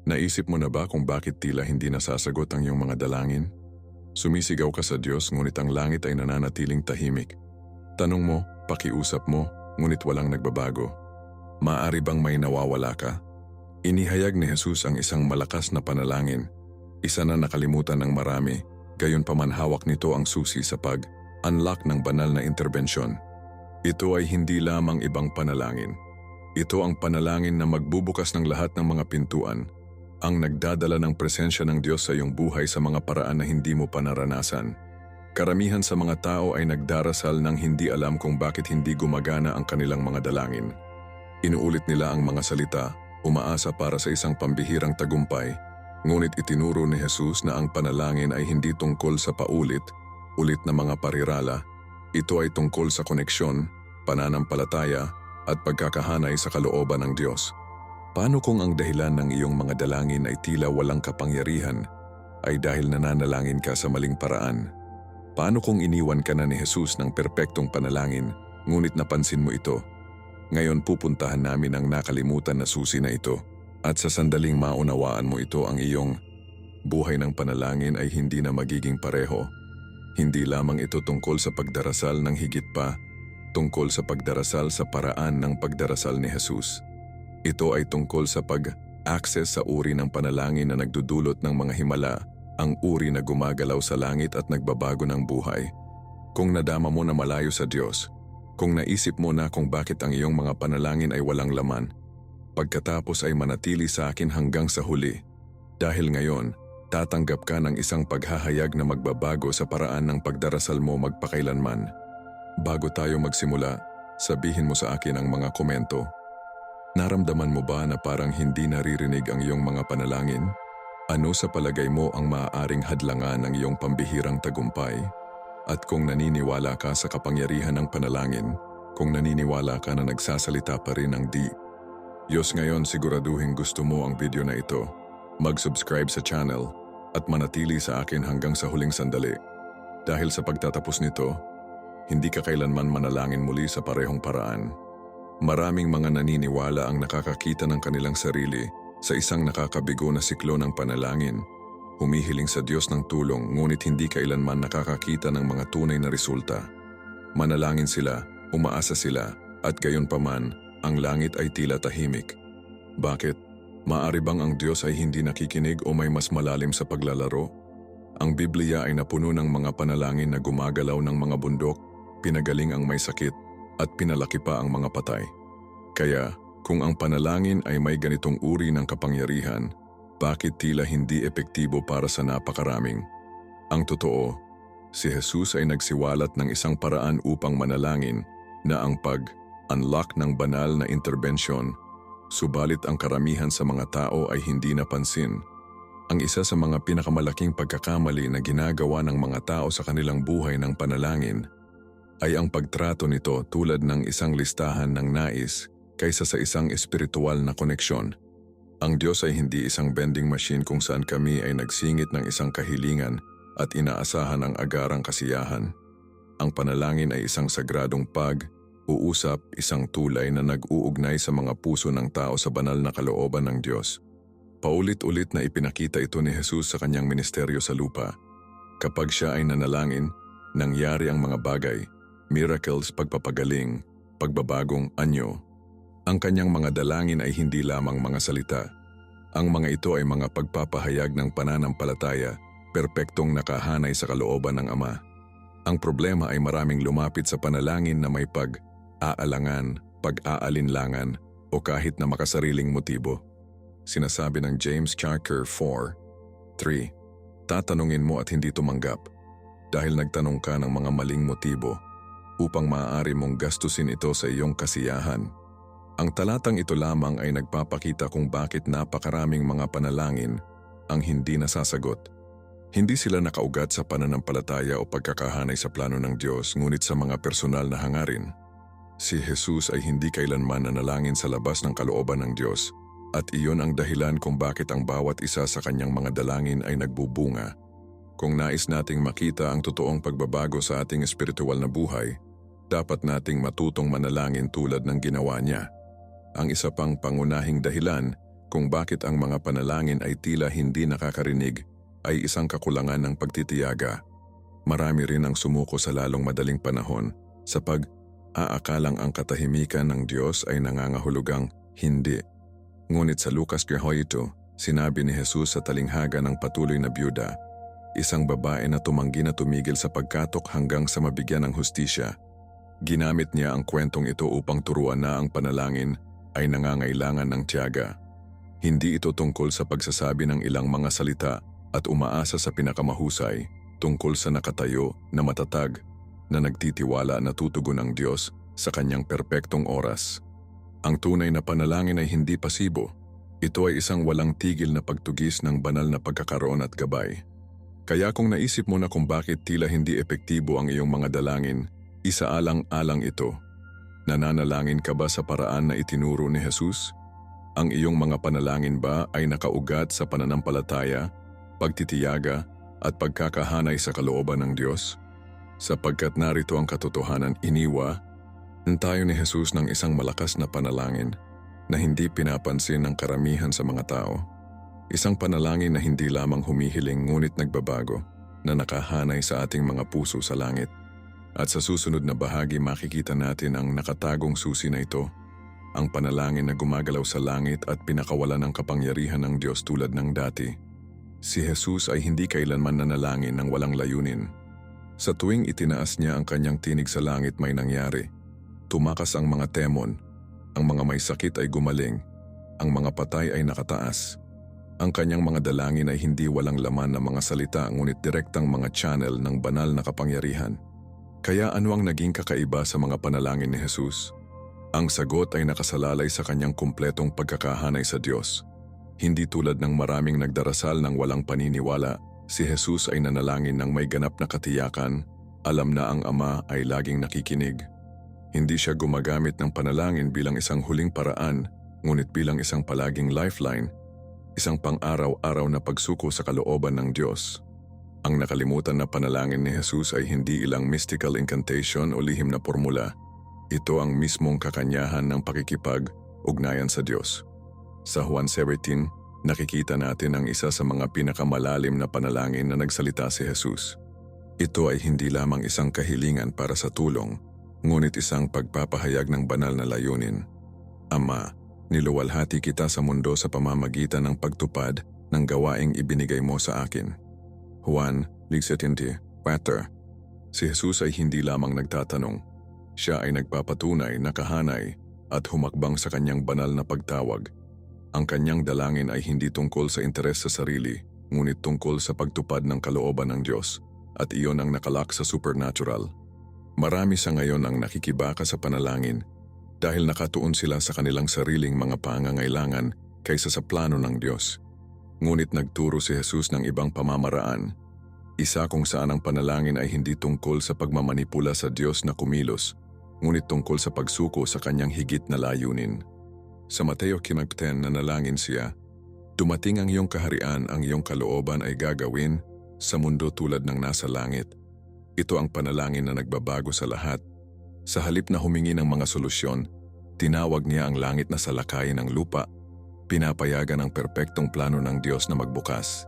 Naisip mo na ba kung bakit tila hindi nasasagot ang iyong mga dalangin? Sumisigaw ka sa Diyos ngunit ang langit ay nananatiling tahimik. Tanong mo, pakiusap mo, ngunit walang nagbabago. Maaari bang may nawawala ka? Inihayag ni Jesus ang isang malakas na panalangin. Isa na nakalimutan ng marami, gayon paman hawak nito ang susi sa pag-unlock ng banal na interbensyon. Ito ay hindi lamang ibang panalangin. Ito ang panalangin na magbubukas ng lahat ng mga pintuan, ang nagdadala ng presensya ng Diyos sa iyong buhay sa mga paraan na hindi mo pa naranasan. Karamihan sa mga tao ay nagdarasal nang hindi alam kung bakit hindi gumagana ang kanilang mga dalangin. Inuulit nila ang mga salita, umaasa para sa isang pambihirang tagumpay, ngunit itinuro ni Jesus na ang panalangin ay hindi tungkol sa paulit-ulit na mga parirala. Ito ay tungkol sa koneksyon, pananampalataya, at pagkakahanay sa kalooban ng Diyos. Paano kung ang dahilan ng iyong mga dalangin ay tila walang kapangyarihan ay dahil nananalangin ka sa maling paraan? Paano kung iniwan ka na ni Jesus ng perpektong panalangin ngunit napansin mo ito? Ngayon pupuntahan namin ang nakalimutan na susi na ito at sa sandaling maunawaan mo ito ang iyong buhay ng panalangin ay hindi na magiging pareho. Hindi lamang ito tungkol sa pagdarasal ng higit pa, tungkol sa pagdarasal sa paraan ng pagdarasal ni Jesus. Ito ay tungkol sa pag-access sa uri ng panalangin na nagdudulot ng mga himala, ang uri na gumagalaw sa langit at nagbabago ng buhay. Kung nadama mo na malayo sa Diyos, kung naisip mo na kung bakit ang iyong mga panalangin ay walang laman, pagkatapos ay manatili sa akin hanggang sa huli. Dahil ngayon, tatanggap ka ng isang paghahayag na magbabago sa paraan ng pagdarasal mo magpakailanman. Bago tayo magsimula, sabihin mo sa akin ang mga komento. Naramdaman mo ba na parang hindi naririnig ang iyong mga panalangin? Ano sa palagay mo ang maaaring hadlangan ng iyong pambihirang tagumpay? At kung naniniwala ka sa kapangyarihan ng panalangin, kung naniniwala ka na nagsasalita pa rin ng Diyos ngayon, siguraduhin gusto mo ang video na ito. Mag-subscribe sa channel at manatili sa akin hanggang sa huling sandali. Dahil sa pagtatapos nito, hindi ka kailanman manalangin muli sa parehong paraan. Maraming mga naniniwala ang nakakakita ng kanilang sarili sa isang nakakabigo na siklo ng panalangin, humihiling sa Diyos ng tulong ngunit hindi kailanman nakakakita ng mga tunay na resulta. Manalangin sila, umaasa sila, at gayon paman, ang langit ay tila tahimik. Bakit? Maaari bang ang Diyos ay hindi nakikinig o may mas malalim sa paglalaro? Ang Biblia ay napuno ng mga panalangin na gumagalaw ng mga bundok, pinagaling ang may sakit, at pinalaki pa ang mga patay. Kaya, kung ang panalangin ay may ganitong uri ng kapangyarihan, bakit tila hindi epektibo para sa napakaraming? Ang totoo, si Jesus ay nagsiwalat ng isang paraan upang manalangin na ang pag-unlock ng banal na interbensyon, subalit ang karamihan sa mga tao ay hindi napansin. Ang isa sa mga pinakamalaking pagkakamali na ginagawa ng mga tao sa kanilang buhay ng panalangin ay ang pagtrato nito tulad ng isang listahan ng nais kaysa sa isang espiritual na koneksyon. Ang Diyos ay hindi isang vending machine kung saan kami ay nagsingit ng isang kahilingan at inaasahan ang agarang kasiyahan. Ang panalangin ay isang sagradong pag-uusap, isang tulay na nag-uugnay sa mga puso ng tao sa banal na kalooban ng Diyos. Paulit-ulit na ipinakita ito ni Jesus sa kanyang ministeryo sa lupa. Kapag siya ay nanalangin, nangyari ang mga bagay, miracles, pagpapagaling, pagbabagong anyo. Ang kanyang mga dalangin ay hindi lamang mga salita. Ang mga ito ay mga pagpapahayag ng pananampalataya, perpektong nakahanay sa kalooban ng Ama. Ang problema ay maraming lumapit sa panalangin na may pag-aalangan, pag-aalinlangan, o kahit na makasariling motibo. Sinasabi ng James chapter 4:3, tatanungin mo at hindi tumanggap dahil nagtanong ka ng mga maling motibo upang maaari mong gastusin ito sa iyong kasiyahan. Ang talatang ito lamang ay nagpapakita kung bakit napakaraming mga panalangin ang hindi nasasagot. Hindi sila nakaugat sa pananampalataya o pagkakahanay sa plano ng Diyos, ngunit sa mga personal na hangarin. Si Jesus ay hindi kailanman nanalangin sa labas ng kalooban ng Diyos, at iyon ang dahilan kung bakit ang bawat isa sa kanyang mga dalangin ay nagbubunga. Kung nais nating makita ang totoong pagbabago sa ating espiritual na buhay, dapat nating matutong manalangin tulad ng ginawa niya. Ang isa pang pangunahing dahilan kung bakit ang mga panalangin ay tila hindi nakakarinig ay isang kakulangan ng pagtitiyaga. Marami rin ang sumuko sa lalong madaling panahon sa pag-aakalang ang katahimikan ng Diyos ay nangangahulugang hindi. Ngunit sa Lucas 18, sinabi ni Jesus sa talinghaga ng patuloy na byuda, isang babae na tumanggi na tumigil sa pagkatok hanggang sa mabigyan ng hustisya. Ginamit niya ang kwentong ito upang turuan na ang panalangin ay nangangailangan ng tiyaga. Hindi ito tungkol sa pagsasabi ng ilang mga salita at umaasa sa pinakamahusay, tungkol sa nakatayo na matatag na nagtitiwala na tutugon ng Diyos sa kanyang perpektong oras. Ang tunay na panalangin ay hindi pasibo. Ito ay isang walang tigil na pagtugis ng banal na pagkakaroon at gabay. Kaya kung naisip mo na kung bakit tila hindi epektibo ang iyong mga dalangin, isaalang-alang ito. Nananalangin ka ba sa paraan na itinuro ni Jesus? Ang iyong mga panalangin ba ay nakaugat sa pananampalataya, pagtitiyaga, at pagkakahanay sa kalooban ng Diyos? Sapagkat narito ang katotohanan, iniwa tayo ni Jesus ng isang malakas na panalangin na hindi pinapansin ng karamihan sa mga tao. Isang panalangin na hindi lamang humihiling ngunit nagbabago, na nakahanay sa ating mga puso sa langit. At sa susunod na bahagi makikita natin ang nakatagong susi na ito, ang panalangin na gumagalaw sa langit at pinakawalan ng kapangyarihan ng Diyos tulad ng dati. Si Jesus ay hindi kailanman nanalangin ng walang layunin. Sa tuwing itinaas niya ang kanyang tinig sa langit may nangyari. Tumakas ang mga temon, ang mga may sakit ay gumaling, ang mga patay ay nakataas. Ang kanyang mga dalangin ay hindi walang laman na mga salita ngunit direktang mga channel ng banal na kapangyarihan. Kaya ano ang naging kakaiba sa mga panalangin ni Jesus? Ang sagot ay nakasalalay sa kanyang kumpletong pagkakahanay sa Diyos. Hindi tulad ng maraming nagdarasal ng walang paniniwala, si Jesus ay nanalangin ng may ganap na katiyakan, alam na ang Ama ay laging nakikinig. Hindi siya gumagamit ng panalangin bilang isang huling paraan, ngunit bilang isang palaging lifeline, isang pang-araw-araw na pagsuko sa kalooban ng Diyos. Ang nakalimutan na panalangin ni Jesus ay hindi ilang mystical incantation o lihim na formula. Ito ang mismong kakanyahan ng pakikipag-ugnayan sa Diyos. Sa Juan 17, nakikita natin ang isa sa mga pinakamalalim na panalangin na nagsalita si Jesus. Ito ay hindi lamang isang kahilingan para sa tulong, ngunit isang pagpapahayag ng banal na layunin. Ama, niluwalhati kita sa mundo sa pamamagitan ng pagtupad ng gawaing ibinigay mo sa akin. Juan 17:4. Si Jesus ay hindi lamang nagtatanong. Siya ay nagpapatunay, nakahanay, at humakbang sa kanyang banal na pagtawag. Ang kanyang dalangin ay hindi tungkol sa interes sa sarili, ngunit tungkol sa pagtupad ng kalooban ng Diyos, at iyon ang nakalak sa supernatural. Marami sa ngayon ang nakikibaka sa panalangin dahil nakatuon sila sa kanilang sariling mga pangangailangan kaysa sa plano ng Diyos. Ngunit nagturo si Jesus ng ibang pamamaraan, isa kung saan ang panalangin ay hindi tungkol sa pagmamanipula sa Diyos na kumilos, ngunit tungkol sa pagsuko sa kanyang higit na layunin. Sa Mateo 5:10 nanalangin siya, dumating ang iyong kaharian, ang iyong kalooban ay gagawin sa mundo tulad ng nasa langit. Ito ang panalangin na nagbabago sa lahat. Sa halip na humingi ng mga solusyon, tinawag niya ang langit na salakayin ng lupa. Pinapayagan ang perpektong plano ng Diyos na magbukas.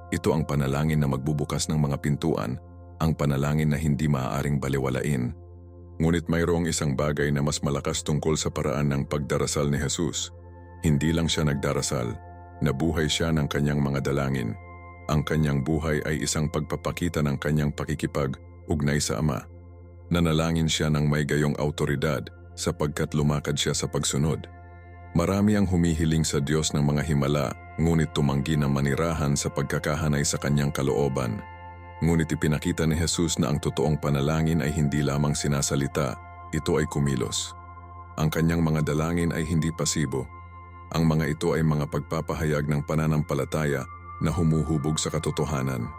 Ito ang panalangin na magbubukas ng mga pintuan, ang panalangin na hindi maaaring baliwalain. Ngunit mayroong isang bagay na mas malakas tungkol sa paraan ng pagdarasal ni Jesus. Hindi lang siya nagdarasal, nabuhay siya ng kanyang mga dalangin. Ang kanyang buhay ay isang pagpapakita ng kanyang pakikipag-ugnay sa Ama. Nanalangin siya ng may gayong autoridad sapagkat lumakad siya sa pagsunod. Marami ang humihiling sa Diyos ng mga himala, ngunit tumanggi na manirahan sa pagkakahanay sa kanyang kalooban. Ngunit ipinakita ni Jesus na ang totoong panalangin ay hindi lamang sinasalita, ito ay kumilos. Ang kanyang mga dalangin ay hindi pasibo. Ang mga ito ay mga pagpapahayag ng pananampalataya na humuhubog sa katotohanan.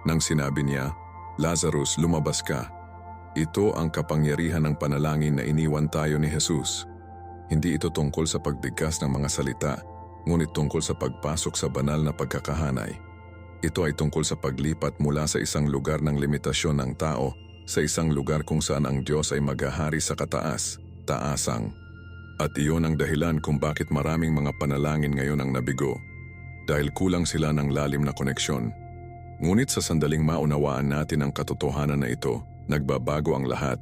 Nang sinabi niya, Lazarus, lumabas ka. Ito ang kapangyarihan ng panalangin na iniwan tayo ni Jesus. Hindi ito tungkol sa pagbigkas ng mga salita, ngunit tungkol sa pagpasok sa banal na pagkakahanay. Ito ay tungkol sa paglipat mula sa isang lugar ng limitasyon ng tao sa isang lugar kung saan ang Diyos ay maghahari sa kataas-taasang. At iyon ang dahilan kung bakit maraming mga panalangin ngayon ang nabigo, dahil kulang sila ng lalim na koneksyon. Ngunit sa sandaling maunawaan natin ang katotohanan na ito, nagbabago ang lahat.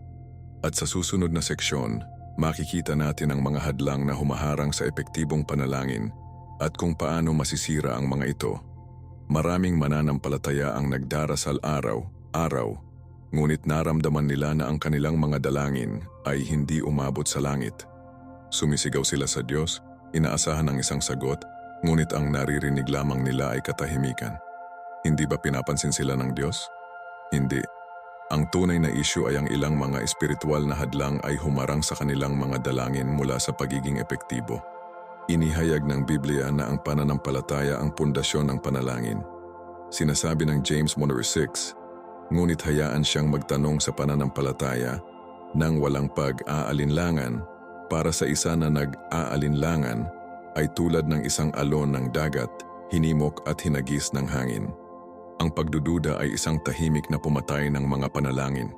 At sa susunod na seksyon, makikita natin ang mga hadlang na humaharang sa epektibong panalangin at kung paano masisira ang mga ito. Maraming mananampalataya ang nagdarasal araw-araw, ngunit naramdaman nila na ang kanilang mga dalangin ay hindi umabot sa langit. Sumisigaw sila sa Diyos, inaasahan ang isang sagot, ngunit ang naririnig lamang nila ay katahimikan. Hindi ba pinapansin sila ng Diyos? Hindi. Ang tunay na issue ay ang ilang mga espiritual na hadlang ay humarang sa kanilang mga dalangin mula sa pagiging epektibo. Inihayag ng Biblia na ang pananampalataya ang pundasyon ng panalangin. Sinasabi ng James 1:6, ngunit hayaan siyang magtanong sa pananampalataya nang walang pag-aalinlangan. Para sa isa na nag-aalinlangan ay tulad ng isang alon ng dagat, hinimok at hinagis ng hangin. Ang pagdududa ay isang tahimik na pumatay ng mga panalangin.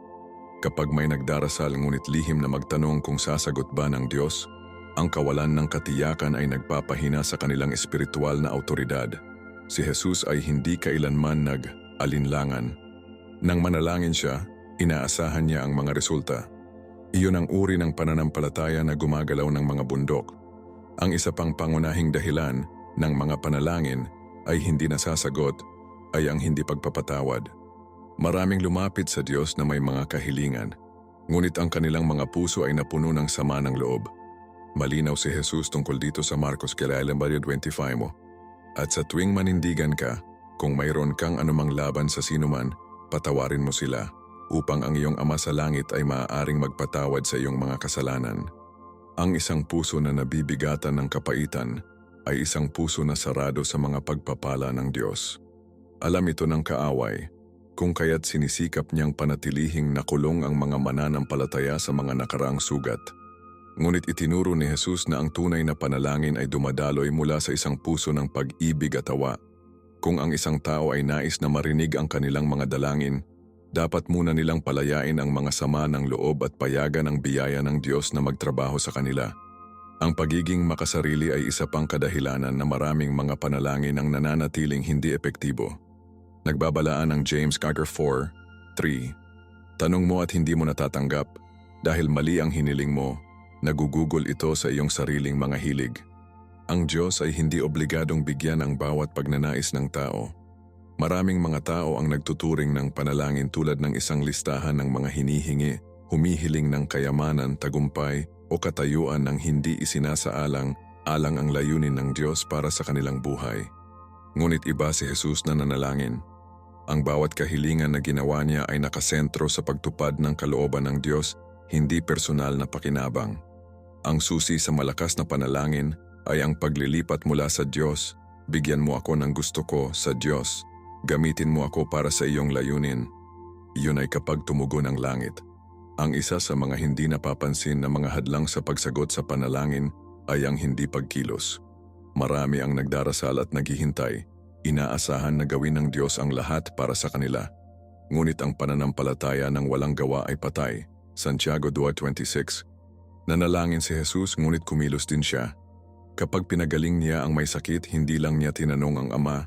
Kapag may nagdarasal ngunit lihim na magtanong kung sasagot ba ng Diyos, ang kawalan ng katiyakan ay nagpapahina sa kanilang espiritual na autoridad. Si Jesus ay hindi kailanman nag-alinlangan. Nang manalangin siya, inaasahan niya ang mga resulta. Iyon ang uri ng pananampalataya na gumagalaw ng mga bundok. Ang isa pang pangunahing dahilan ng mga panalangin ay hindi nasasagot ay ang hindi pagpapatawad. Maraming lumapit sa Diyos na may mga kahilingan, ngunit ang kanilang mga puso ay napuno ng sama ng loob. Malinaw si Jesus tungkol dito sa Marcos 11:25. At sa tuwing manindigan ka, kung mayroon kang anumang laban sa sinuman, patawarin mo sila, upang ang iyong Ama sa langit ay maaaring magpatawad sa iyong mga kasalanan. Ang isang puso na nabibigatan ng kapaitan ay isang puso na sarado sa mga pagpapala ng Diyos. Alam ito ng kaaway, kung kaya't sinisikap niyang panatilihing nakulong ang mga mananampalataya sa mga nakaraang sugat. Ngunit itinuro ni Jesus na ang tunay na panalangin ay dumadaloy mula sa isang puso ng pag-ibig at awa. Kung ang isang tao ay nais na marinig ang kanilang mga dalangin, dapat muna nilang palayain ang mga sama ng loob at payagan ang biyaya ng Diyos na magtrabaho sa kanila. Ang pagiging makasarili ay isa pang kadahilanan na maraming mga panalangin ang nananatiling hindi epektibo. Nagbabalaan ang James 4:3. Tanong mo at hindi mo natatanggap dahil mali ang hiniling mo, nagugugol ito sa iyong sariling mga hilig. Ang Diyos ay hindi obligadong bigyan ang bawat pagnanais ng tao. Maraming mga tao ang nagtuturing ng panalangin tulad ng isang listahan ng mga hinihingi, humihiling ng kayamanan, tagumpay o katayuan ng hindi isinasaalang-alang ang layunin ng Diyos para sa kanilang buhay. Ngunit iba si Jesus na nanalangin. Ang bawat kahilingan na ginawa niya ay nakasentro sa pagtupad ng kalooban ng Diyos, hindi personal na pakinabang. Ang susi sa malakas na panalangin ay ang paglilipat mula sa Diyos. Bigyan mo ako ng gusto ko sa Diyos. Gamitin mo ako para sa iyong layunin. Iyon ay kapag tumugon ang langit. Ang isa sa mga hindi napapansin na mga hadlang sa pagsagot sa panalangin ay ang hindi pagkilos. Marami ang nagdarasal at naghihintay. Inaasahan na gawin ng Diyos ang lahat para sa kanila. Ngunit ang pananampalataya ng walang gawa ay patay. Santiago 2:26. Nanalangin si Jesus ngunit kumilos din siya. Kapag pinagaling niya ang may sakit, hindi lang niya tinanong ang Ama,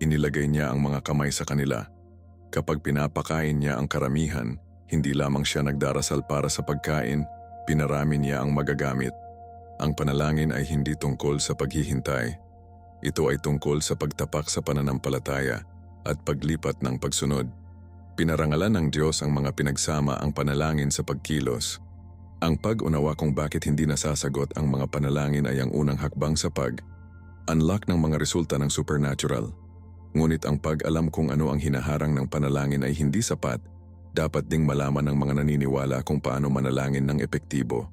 inilagay niya ang mga kamay sa kanila. Kapag pinapakain niya ang karamihan, hindi lamang siya nagdarasal para sa pagkain, pinarami niya ang magagamit. Ang panalangin ay hindi tungkol sa paghihintay. Ito ay tungkol sa pagtapak sa pananampalataya at paglipat ng pagsunod. Pinarangalan ng Diyos ang mga pinagsama ang panalangin sa pagkilos. Ang pag-unawa kung bakit hindi nasasagot ang mga panalangin ay ang unang hakbang sa pag-unlock ng mga resulta ng supernatural. Ngunit ang pag-alam kung ano ang hinaharang ng panalangin ay hindi sapat, dapat ding malaman ng mga naniniwala kung paano manalangin ng epektibo.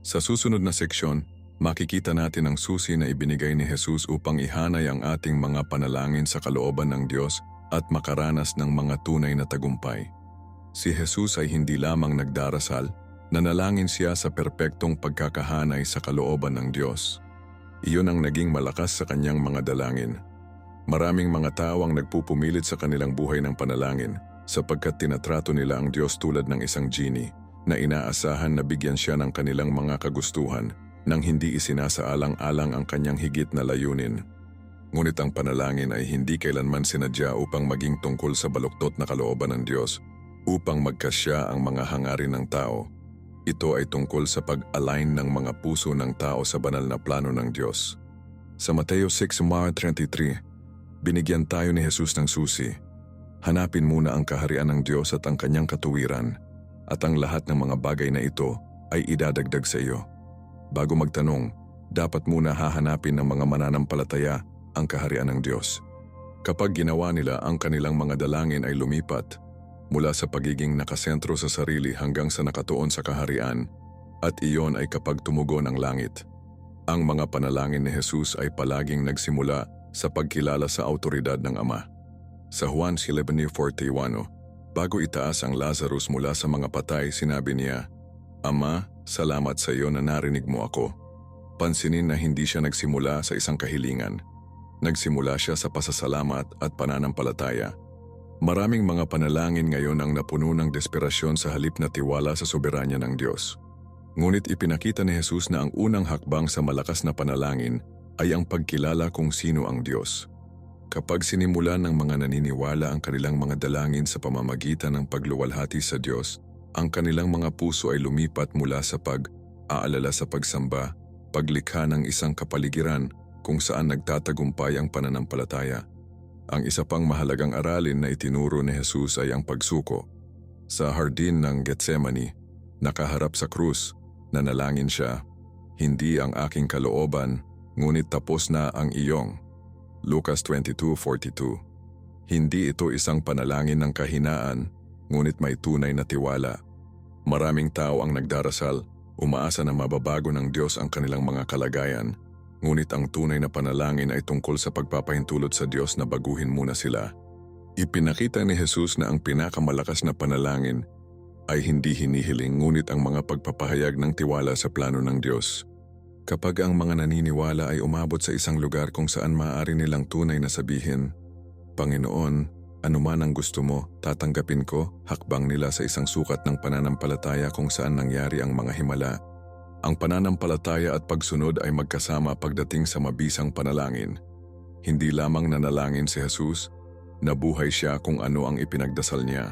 Sa susunod na seksyon, makikita natin ang susi na ibinigay ni Jesus upang ihanay ang ating mga panalangin sa kalooban ng Diyos at makaranas ng mga tunay na tagumpay. Si Jesus ay hindi lamang nagdarasal, nanalangin siya sa perpektong pagkakahanay sa kalooban ng Diyos. Iyon ang naging malakas sa kanyang mga dalangin. Maraming mga tao ang nagpupumilit sa kanilang buhay ng panalangin sapagkat tinatrato nila ang Diyos tulad ng isang genie na inaasahan na bigyan siya ng kanilang mga kagustuhan, nang hindi isinasaalang-alang ang kanyang higit na layunin. Ngunit ang panalangin ay hindi kailanman sinadya upang maging tungkol sa baluktot na kalooban ng Diyos, upang magkasya ang mga hangarin ng tao. Ito ay tungkol sa pag-align ng mga puso ng tao sa banal na plano ng Diyos. Sa Mateo 6:33, binigyan tayo ni Jesus ng susi. Hanapin muna ang kaharian ng Diyos at ang kanyang katuwiran, at ang lahat ng mga bagay na ito ay idadagdag sa iyo. Bago magtanong, dapat muna hahanapin ng mga mananampalataya ang kaharian ng Diyos. Kapag ginawa nila, ang kanilang mga dalangin ay lumipat mula sa pagiging nakasentro sa sarili hanggang sa nakatuon sa kaharian, at iyon ay kapag tumugon ang langit. Ang mga panalangin ni Jesus ay palaging nagsimula sa pagkilala sa autoridad ng Ama. Sa Juan 11:41, bago itaas ang Lazarus mula sa mga patay, sinabi niya, "Ama, salamat sa iyo na narinig mo ako." Pansinin na hindi siya nagsimula sa isang kahilingan. Nagsimula siya sa pasasalamat at pananampalataya. Maraming mga panalangin ngayon ang napuno ng desperasyon sa halip na tiwala sa soberanya ng Diyos. Ngunit ipinakita ni Jesus na ang unang hakbang sa malakas na panalangin ay ang pagkilala kung sino ang Diyos. Kapag sinimulan ng mga naniniwala ang kanilang mga dalangin sa pamamagitan ng pagluwalhati sa Diyos, ang kanilang mga puso ay lumipat mula sa pag-aalala sa pagsamba, paglikha ng isang kapaligiran kung saan nagtatagumpay ang pananampalataya. Ang isa pang mahalagang aralin na itinuro ni Jesus ay ang pagsuko. Sa hardin ng Getsemani, nakaharap sa krus, nanalangin siya, "Hindi ang aking kalooban, ngunit tapos na ang iyong." Lucas 22:42. Hindi ito isang panalangin ng kahinaan, ngunit may tunay na tiwala. Maraming tao ang nagdarasal, umaasa na mababago ng Diyos ang kanilang mga kalagayan, ngunit ang tunay na panalangin ay tungkol sa pagpapahintulot sa Diyos na baguhin muna sila. Ipinakita ni Jesus na ang pinakamalakas na panalangin ay hindi hinihiling ngunit ang mga pagpapahayag ng tiwala sa plano ng Diyos. Kapag ang mga naniniwala ay umabot sa isang lugar kung saan maaari nilang tunay na sabihin, "Panginoon, anuman ang gusto mo, tatanggapin ko," hakbang nila sa isang sukat ng pananampalataya kung saan nangyari ang mga himala. Ang pananampalataya at pagsunod ay magkasama pagdating sa mabisang panalangin. Hindi lamang nanalangin si Jesus, nabuhay siya kung ano ang ipinagdasal niya.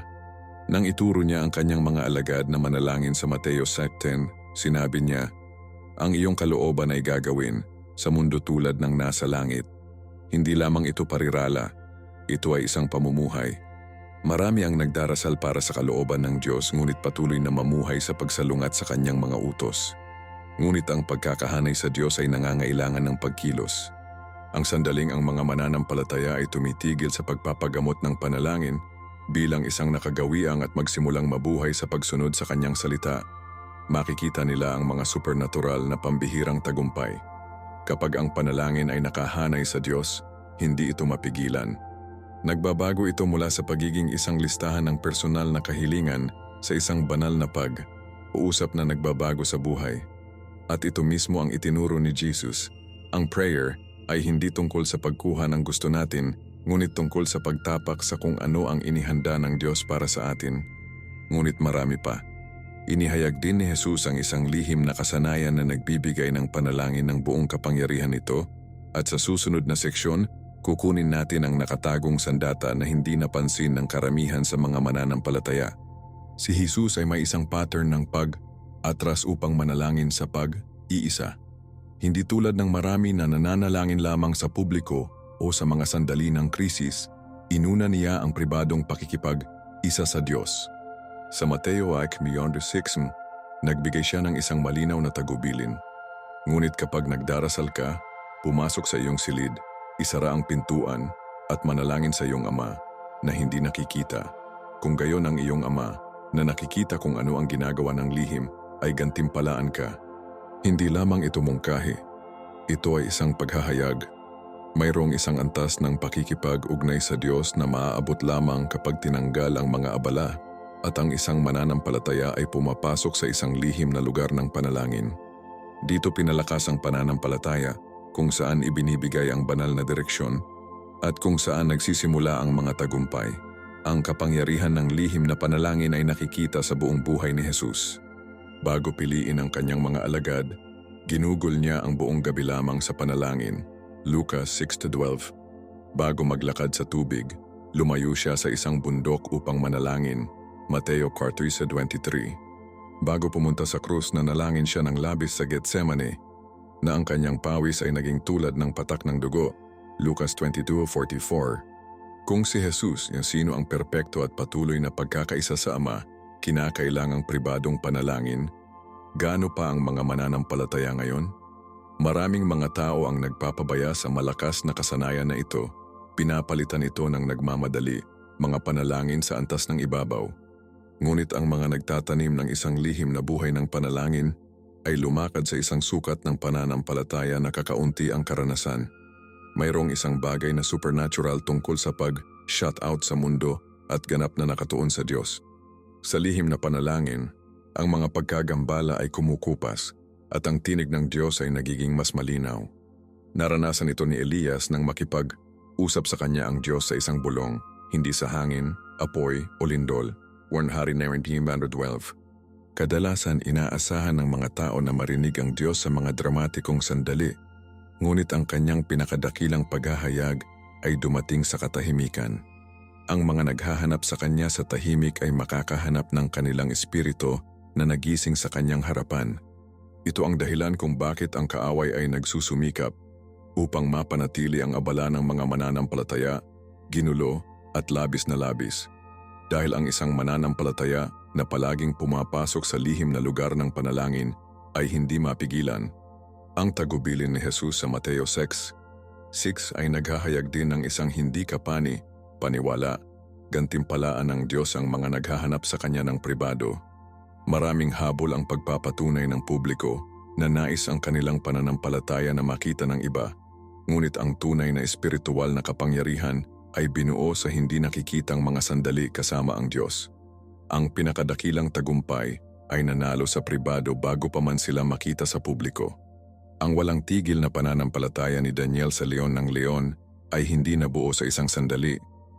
Nang ituro niya ang kanyang mga alagad na manalangin sa Mateo 7:10, sinabi niya, "Ang iyong kalooban ay gagawin sa mundo tulad ng nasa langit." Hindi lamang ito parirala, ito ay isang pamumuhay. Marami ang nagdarasal para sa kalooban ng Diyos ngunit patuloy na mamuhay sa pagsalungat sa kanyang mga utos. Ngunit ang pagkakahanay sa Diyos ay nangangailangan ng pagkilos. Ang sandaling ang mga mananampalataya ay tumitigil sa pagpapagamot ng panalangin bilang isang nakagawiang at magsimulang mabuhay sa pagsunod sa kanyang salita, makikita nila ang mga supernatural na pambihirang tagumpay. Kapag ang panalangin ay nakahanay sa Diyos, hindi ito mapigilan. Nagbabago ito mula sa pagiging isang listahan ng personal na kahilingan sa isang banal na pag-uusap na nagbabago sa buhay. At ito mismo ang itinuro ni Jesus. Ang prayer ay hindi tungkol sa pagkuha ng gusto natin, ngunit tungkol sa pagtapak sa kung ano ang inihanda ng Diyos para sa atin. Ngunit marami pa. Inihayag din ni Jesus ang isang lihim na kasanayan na nagbibigay ng panalangin ng buong kapangyarihan nito, at sa susunod na seksyon, kukunin natin ang nakatagong sandata na hindi napansin ng karamihan sa mga mananampalataya. Si Jesus ay may isang pattern ng pag-atras upang manalangin sa pag-iisa. Hindi tulad ng marami na nananalangin lamang sa publiko o sa mga sandali ng krisis, inuna niya ang pribadong pakikipag-isa sa Diyos. Sa Mateo 6, nagbigay siya ng isang malinaw na tagubilin. Ngunit kapag nagdarasal ka, pumasok sa iyong silid, isara ang pintuan at manalangin sa iyong Ama na hindi nakikita. Kung gayon ang iyong Ama na nakikita kung ano ang ginagawa ng lihim ay gantimpalaan ka. Hindi lamang ito mungkahi, ito ay isang paghahayag. Mayroong isang antas ng pakikipag-ugnay sa Diyos na maaabot lamang kapag tinanggal ang mga abala, at ang isang mananampalataya ay pumapasok sa isang lihim na lugar ng panalangin. Dito pinalakas ang pananampalataya, kung saan ibinibigay ang banal na direksyon, at kung saan nagsisimula ang mga tagumpay. Ang kapangyarihan ng lihim na panalangin ay nakikita sa buong buhay ni Jesus. Bago piliin ang kanyang mga alagad, Ginugol niya ang buong gabi lamang sa panalangin, Lucas 6-12. Bago maglakad sa tubig, lumayo siya sa isang bundok upang manalangin, Mateo 4:23. Bago pumunta sa krus, nanalangin siya ng labis sa Getsemane, na ang kanyang pawis ay naging tulad ng patak ng dugo, Lucas 22:44. Kung si Jesus, yung sino ang perpekto at patuloy na pagkakaisa sa Ama, kinakailangang pribadong panalangin, gaano pa ang mga mananampalataya ngayon? Maraming mga tao ang nagpapabaya sa malakas na kasanayan na ito, pinapalitan ito ng nagmamadali, mga panalangin sa antas ng ibabaw. Ngunit ang mga nagtatanim ng isang lihim na buhay ng panalangin ay lumakad sa isang sukat ng pananampalataya na kakaunti ang karanasan. Mayroong isang bagay na supernatural tungkol sa pag-shut out sa mundo at ganap na nakatuon sa Diyos. Sa lihim na panalangin, ang mga pagkagambala ay kumukupas at ang tinig ng Diyos ay nagiging mas malinaw. Naranasan ito ni Elias nang makipag-usap sa kanya ang Diyos sa isang bulong, hindi sa hangin, apoy o lindol. 1 Hari 19:12. Kadalasan inaasahan ng mga tao na marinig ang Diyos sa mga dramatikong sandali, ngunit ang kanyang pinakadakilang paghahayag ay dumating sa katahimikan. Ang mga naghahanap sa kanya sa tahimik ay makakahanap ng kanilang espiritu na nagising sa kanyang harapan. Ito ang dahilan kung bakit ang kaaway ay nagsusumikap upang mapanatili ang abala ng mga mananampalataya, ginulo at labis na labis. Dahil ang isang mananampalataya na palaging pumapasok sa lihim na lugar ng panalangin ay hindi mapigilan. Ang tagubilin ni Jesus sa Mateo 6:6 ay naghahayag din ng isang hindi kapani, paniwala, gantimpalaan ng Diyos ang mga naghahanap sa kanya ng pribado. Maraming habol ang pagpapatunay ng publiko na nais ang kanilang pananampalataya na makita ng iba, ngunit ang tunay na espiritual na kapangyarihan ay binuo sa hindi nakikitang mga sandali kasama ang Diyos. Ang pinakadakilang tagumpay ay nanalo sa pribado bago pa man sila makita sa publiko. Ang walang tigil na pananampalataya ni Daniel sa leon ng leon ay hindi nabuo sa isang sandali.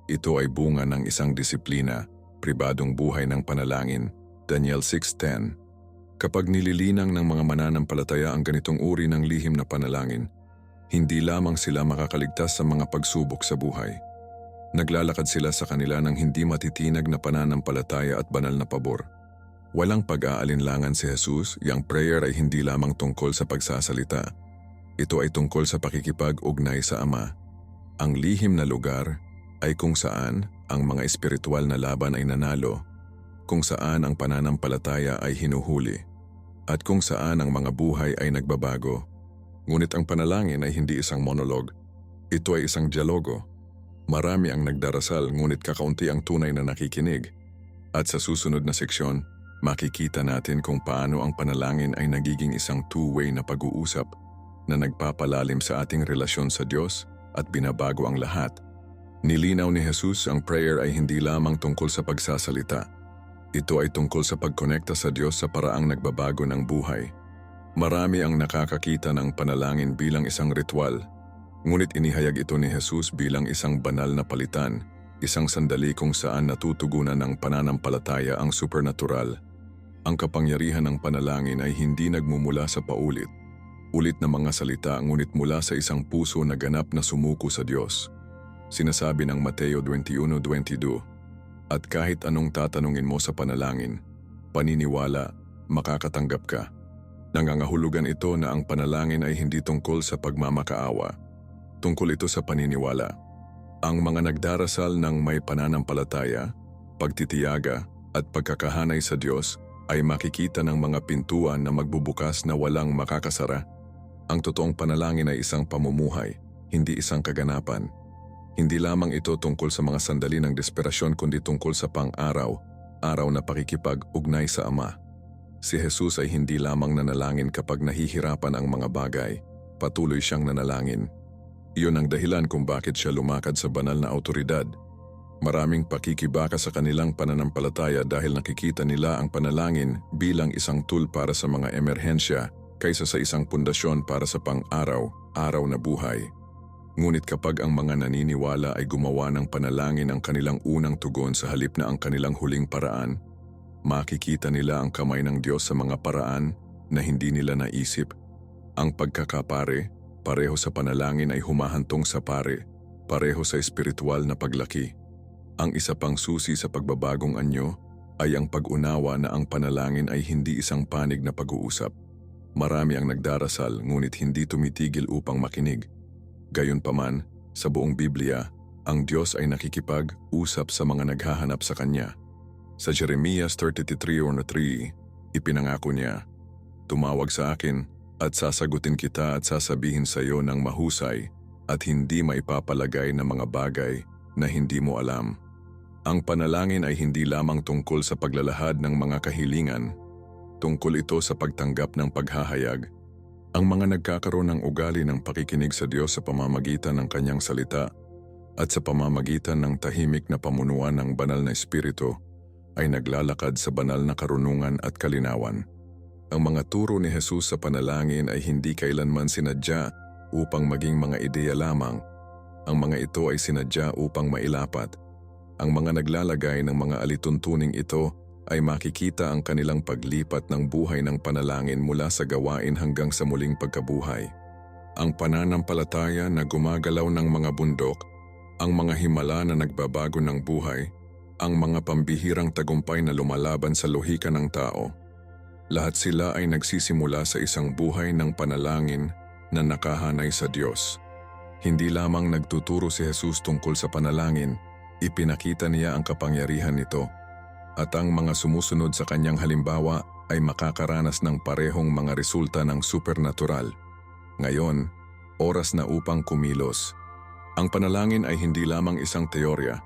Ito ay bunga ng isang disiplina, pribadong buhay ng panalangin, Daniel 6:10. Kapag nililinang ng mga mananampalataya ang ganitong uri ng lihim na panalangin, hindi lamang sila makakaligtas sa mga pagsubok sa buhay. Naglalakad sila sa kanila ng hindi matitinag na pananampalataya at banal na pabor. Walang pag-aalinlangan si Jesus, yang prayer ay hindi lamang tungkol sa pagsasalita. Ito ay tungkol sa pakikipag-ugnay sa Ama. Ang lihim na lugar ay kung saan ang mga espiritual na laban ay nanalo, kung saan ang pananampalataya ay hinuhuli, at kung saan ang mga buhay ay nagbabago. Ngunit ang panalangin ay hindi isang monolog. Ito ay isang dialogo. Marami ang nagdarasal ngunit kakaunti ang tunay na nakikinig. At sa susunod na seksyon, makikita natin kung paano ang panalangin ay nagiging isang two-way na pag-uusap na nagpapalalim sa ating relasyon sa Diyos at binabago ang lahat. Nilinaw ni Jesus ang prayer ay hindi lamang tungkol sa pagsasalita. Ito ay tungkol sa pagkonekta sa Diyos sa paraang nagbabago ng buhay. Marami ang nakakakita ng panalangin bilang isang ritual. Ngunit inihayag ito ni Jesus bilang isang banal na palitan, isang sandali kung saan natutugunan ng pananampalataya ang supernatural. Ang kapangyarihan ng panalangin ay hindi nagmumula sa paulit-ulit na mga salita ngunit mula sa isang puso na ganap na sumuko sa Diyos. Sinasabi ng Mateo 21:22, "At kahit anong tatanungin mo sa panalangin, paniniwala, makakatanggap ka." Nangangahulugan ito na ang panalangin ay hindi tungkol sa pagmamakaawa. Tungkol ito sa paniniwala. Ang mga nagdarasal ng may pananampalataya, pagtitiyaga at pagkakahanay sa Diyos ay makikita ng mga pintuan na magbubukas na walang makakasara. Ang totoong panalangin ay isang pamumuhay, hindi isang kaganapan. Hindi lamang ito tungkol sa mga sandali ng desperasyon kundi tungkol sa pang-araw na pakikipag-ugnay sa Ama. Si Jesus ay hindi lamang nanalangin kapag nahihirapan ang mga bagay, patuloy siyang nanalangin. Iyon ang dahilan kung bakit siya lumakad sa banal na awtoridad. Maraming pakikibaka sa kanilang pananampalataya dahil nakikita nila ang panalangin bilang isang tool para sa mga emerhensya kaysa sa isang pundasyon para sa pang-araw na buhay. Ngunit kapag ang mga naniniwala ay gumawa ng panalangin ang kanilang unang tugon sa halip na ang kanilang huling paraan, makikita nila ang kamay ng Diyos sa mga paraan na hindi nila naisip. Ang pagkakapare, pareho sa panalangin ay humahantong sa pare, pareho sa espiritual na paglaki. Ang isa pang susi sa pagbabagong anyo ay ang pag-unawa na ang panalangin ay hindi isang panig na pag-uusap. Marami ang nagdarasal ngunit hindi tumitigil upang makinig. Gayunpaman, sa buong Biblia, ang Diyos ay nakikipag-usap sa mga naghahanap sa Kanya. Sa Jeremias 33:3, ipinangako niya, "Tumawag sa akin at sasagutin kita at sasabihin sa iyo ng mahusay at hindi maipapalagay na mga bagay na hindi mo alam." Ang panalangin ay hindi lamang tungkol sa paglalahad ng mga kahilingan, tungkol ito sa pagtanggap ng paghahayag. Ang mga nagkakaroon ng ugali ng pakikinig sa Diyos sa pamamagitan ng Kanyang salita at sa pamamagitan ng tahimik na pamunuan ng banal na espiritu ay naglalakad sa banal na karunungan at kalinawan. Ang mga turo ni Jesus sa panalangin ay hindi kailanman sinadya upang maging mga ideya lamang. Ang mga ito ay sinadya upang mailapat. Ang mga naglalagay ng mga alituntuning ito ay makikita ang kanilang paglipat ng buhay ng panalangin mula sa gawain hanggang sa muling pagkabuhay. Ang pananampalataya na gumagalaw ng mga bundok, ang mga himala na nagbabago ng buhay, ang mga pambihirang tagumpay na lumalaban sa lohika ng tao. Lahat sila ay nagsisimula sa isang buhay ng panalangin na nakahanay sa Diyos. Hindi lamang nagtuturo si Jesus tungkol sa panalangin, ipinakita niya ang kapangyarihan nito. At ang mga sumusunod sa kanyang halimbawa ay makakaranas ng parehong mga resulta ng supernatural. Ngayon, oras na upang kumilos. Ang panalangin ay hindi lamang isang teorya.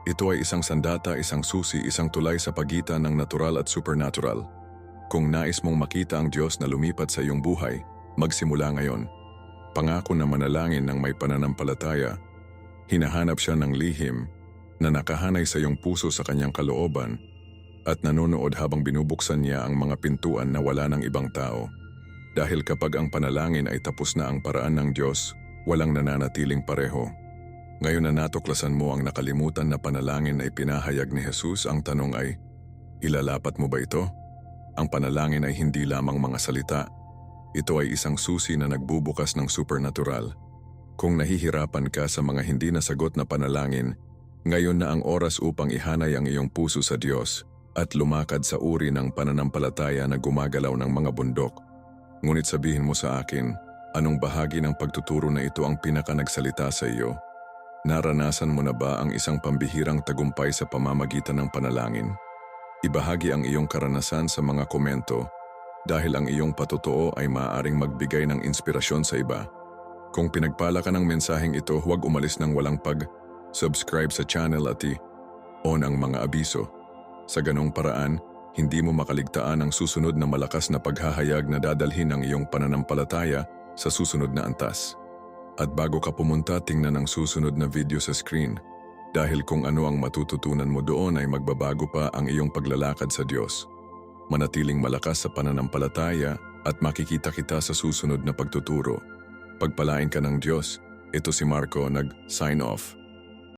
Ito ay isang sandata, isang susi, isang tulay sa pagitan ng natural at supernatural. Kung nais mong makita ang Diyos na lumipat sa iyong buhay, magsimula ngayon. Pangako na manalangin ng may pananampalataya. Hinahanap siya ng lihim na nakahanay sa iyong puso sa kanyang kalooban at nanonood habang binubuksan niya ang mga pintuan na wala ng ibang tao. Dahil kapag ang panalangin ay tapos na, ang paraan ng Diyos, walang nananatiling pareho. Ngayon na natuklasan mo ang nakalimutan na panalangin na ipinahayag ni Jesus, ang tanong ay, ilalapat mo ba ito? Ang panalangin ay hindi lamang mga salita. Ito ay isang susi na nagbubukas ng supernatural. Kung nahihirapan ka sa mga hindi nasagot na panalangin, ngayon na ang oras upang ihanay ang iyong puso sa Diyos at lumakad sa uri ng pananampalataya na gumagalaw ng mga bundok. Ngunit sabihin mo sa akin, anong bahagi ng pagtuturo na ito ang pinaka-nagsalita sa iyo? Naranasan mo na ba ang isang pambihirang tagumpay sa pamamagitan ng panalangin? Ibahagi ang iyong karanasan sa mga komento dahil ang iyong patotoo ay maaaring magbigay ng inspirasyon sa iba. Kung pinagpala ka ng mensaheng ito, huwag umalis ng walang subscribe sa channel at i-on ang mga abiso. Sa ganong paraan, hindi mo makaligtaan ang susunod na malakas na paghahayag na dadalhin ang iyong pananampalataya sa susunod na antas. At bago ka pumunta, tingnan ang susunod na video sa screen. Dahil kung ano ang matututunan mo doon ay magbabago pa ang iyong paglalakad sa Diyos. Manatiling malakas sa pananampalataya at makikita kita sa susunod na pagtuturo. Pagpalain ka ng Diyos. Ito si Marco, nag-sign off.